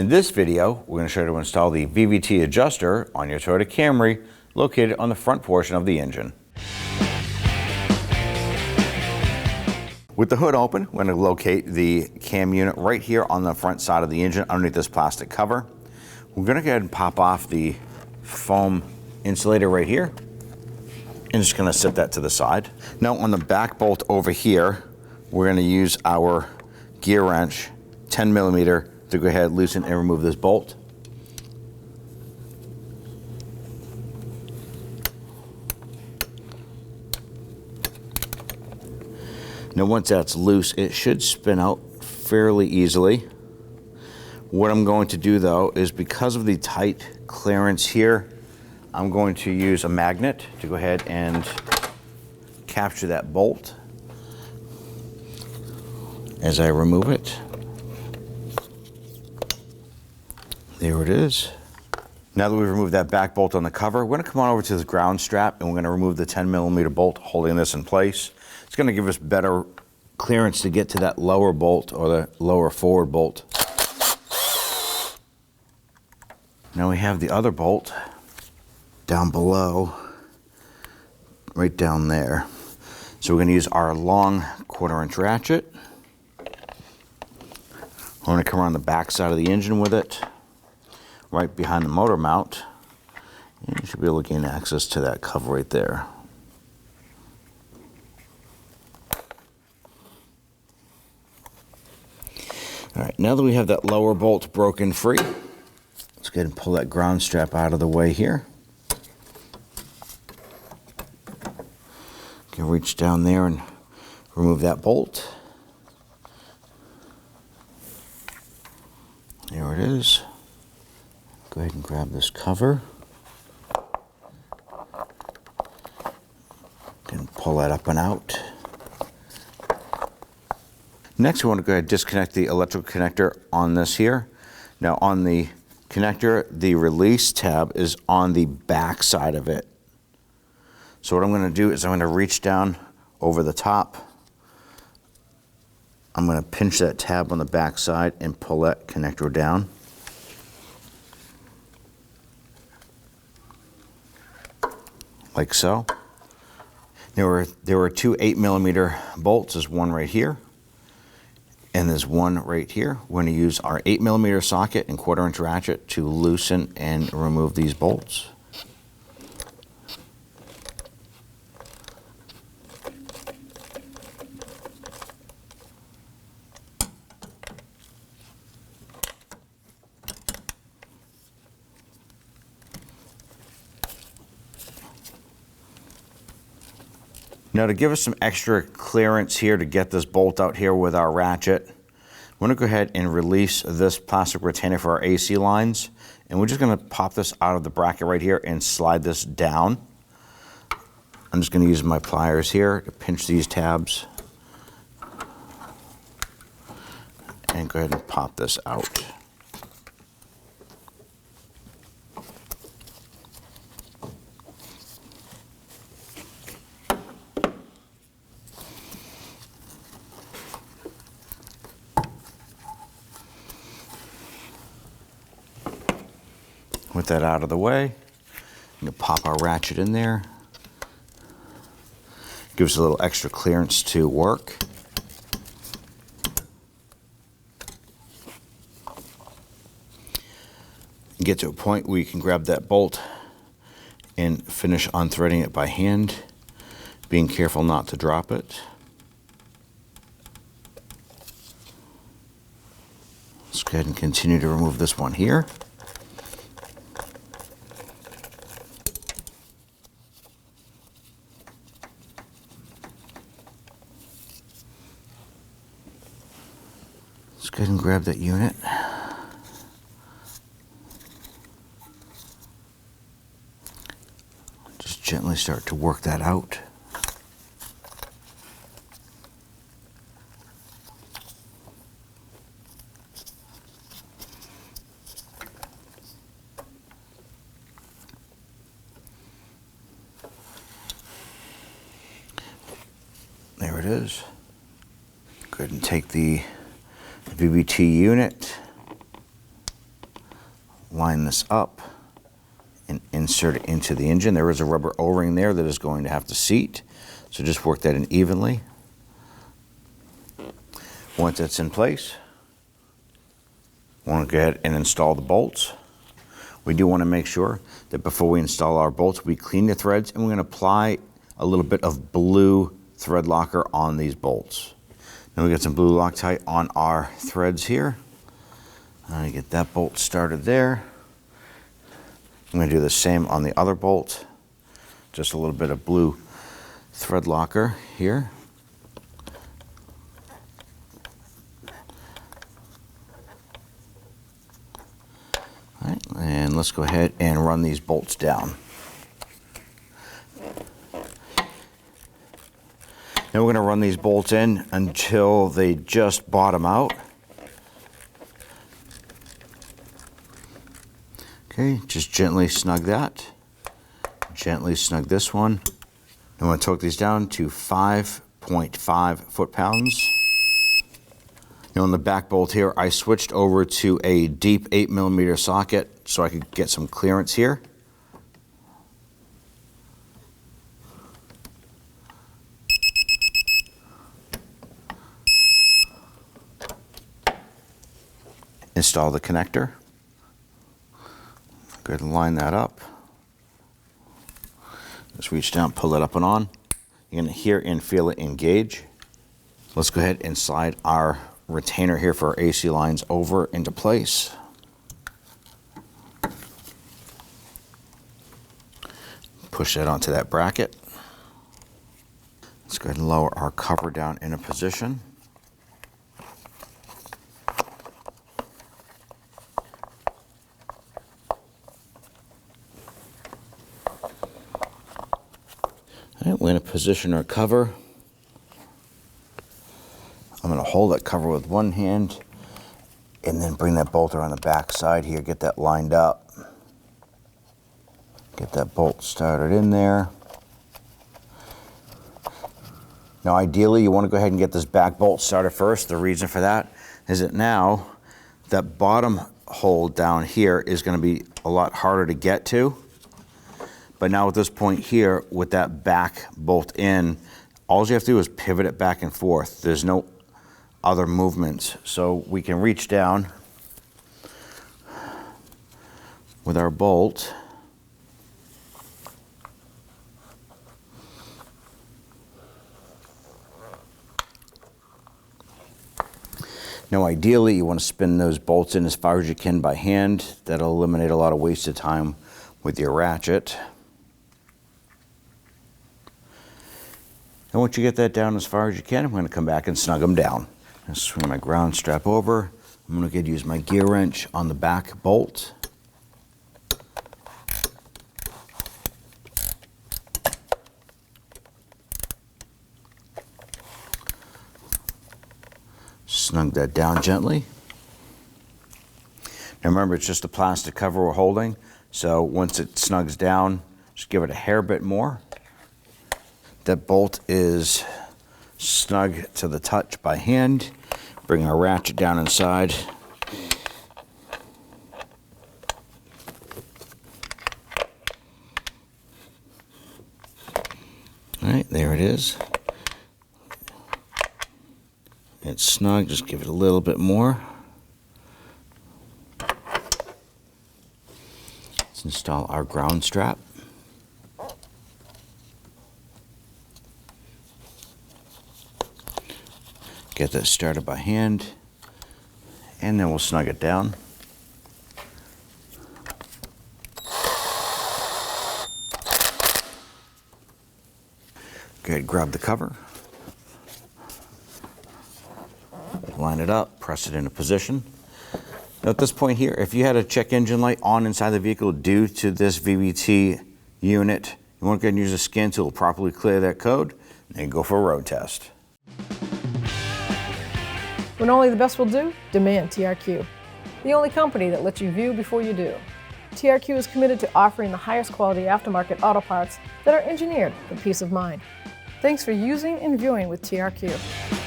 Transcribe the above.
In this video, we're going to show you how to install the VVT adjuster on your Toyota Camry located on the front portion of the engine. With the hood open, we're going to locate the cam unit right here on the front side of the engine underneath this plastic cover. We're going to go ahead and pop off the foam insulator right here and just going to set that to the side. Now on the back bolt over here, we're going to use our gear wrench 10mm to go ahead, loosen and remove this bolt. Now once that's loose, it should spin out fairly easily. What I'm going to do though is, because of the tight clearance here, I'm going to use a magnet to go ahead and capture that bolt as I remove it. There it is. Now that we've removed that back bolt on the cover, we're going to come on over to this ground strap and we're going to remove the 10mm bolt holding this in place. It's going to give us better clearance to get to that lower bolt, or the lower forward bolt. Now we have the other bolt down below, right down there. So we're going to use our long 1/4" ratchet. We're going to come around the back side of the engine with it, right behind the motor mount, and you should be able to gain access to that cover right there. All right, now that we have that lower bolt broken free, let's go ahead and pull that ground strap out of the way here. You can reach down there and remove that bolt. There it is. Go ahead and grab this cover and pull that up and out. Next, we want to go ahead and disconnect the electrical connector on this here. Now on the connector, the release tab is on the back side of it. So what I'm going to do is I'm going to reach down over the top. I'm going to pinch that tab on the back side and pull that connector down. Like so. There were two 8mm bolts. There's one right here, and there's one right here. We're going to use our 8mm socket and 1/4" ratchet to loosen and remove these bolts. Now to give us some extra clearance here to get this bolt out here with our ratchet, we're going to go ahead and release this plastic retainer for our AC lines, and we're just going to pop this out of the bracket right here and slide this down. I'm just going to use my pliers here to pinch these tabs and go ahead and pop this out. With that out of the way, I'm going to pop our ratchet in there. Gives us a little extra clearance to work. Get to a point where you can grab that bolt and finish unthreading it by hand, being careful not to drop it. Let's go ahead and continue to remove this one here. Let's go ahead and grab that unit. Just gently start to work that out. There it is. Go ahead and take the VVT unit, line this up and insert it into the engine. There is a rubber O-ring there that is going to have to seat, so just work that in evenly. Once that's in place, we want to go ahead and install the bolts. We do want to make sure that before we install our bolts, we clean the threads, and we're going to apply a little bit of blue thread locker on these bolts. Now we got some blue Loctite on our threads here. I get that bolt started there. I'm going to do the same on the other bolt. Just a little bit of blue thread locker here. All right, and let's go ahead and run these bolts down. Now we're going to run these bolts in until they just bottom out. Okay, just gently snug that. Gently snug this one. I'm going to torque these down to 5.5 foot-pounds. Now on the back bolt here, I switched over to a deep 8mm socket so I could get some clearance here. Install the connector. Go ahead and line that up. Just reach down, pull it up and on. You're going to hear and feel it engage. Let's go ahead and slide our retainer here for our AC lines over into place. Push that onto that bracket. Let's go ahead and lower our cover down in a position. All right, we're going to position our cover. I'm going to hold that cover with one hand and then bring that bolt around the back side here, get that lined up. Get that bolt started in there. Now ideally you want to go ahead and get this back bolt started first. The reason for that is that now that bottom hole down here is going to be a lot harder to get to. But now at this point here, with that back bolt in, all you have to do is pivot it back and forth. There's no other movements. So we can reach down with our bolt. Now ideally you want to spin those bolts in as far as you can by hand. That'll eliminate a lot of wasted time with your ratchet. And once you get that down as far as you can, I'm going to come back and snug them down. I'm going to swing my ground strap over. I'm going to go use my gear wrench on the back bolt. Snug that down gently. Now remember, it's just a plastic cover we're holding, so once it snugs down, just give it a hair bit more. That bolt is snug to the touch by hand. Bring our ratchet down inside. All right, there it is. It's snug, just give it a little bit more. Let's install our ground strap. Get that started by hand, and then we'll snug it down. Go ahead, grab the cover. Line it up, press it into position. Now at this point here, if you had a check engine light on inside the vehicle due to this VVT unit, you want to go ahead and use a scan tool to properly clear that code and go for a road test. When only the best will do, demand TRQ. The only company that lets you view before you do. TRQ is committed to offering the highest quality aftermarket auto parts that are engineered for peace of mind. Thanks for using and viewing with TRQ.